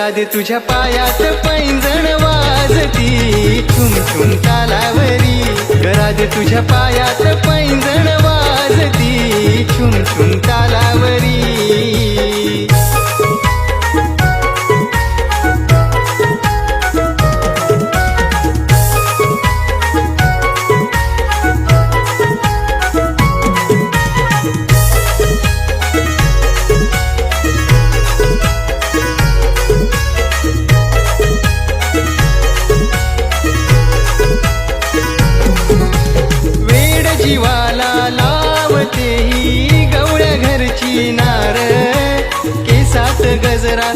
राधे तुझ्या पायात पैंजण वाजती छुम छुम तालावरी राधे तुझ्या पायात पैंजण वाजती छुम छुम तालावरी जीवाला लावते ही गवळ्या घरची नार केसात गजरा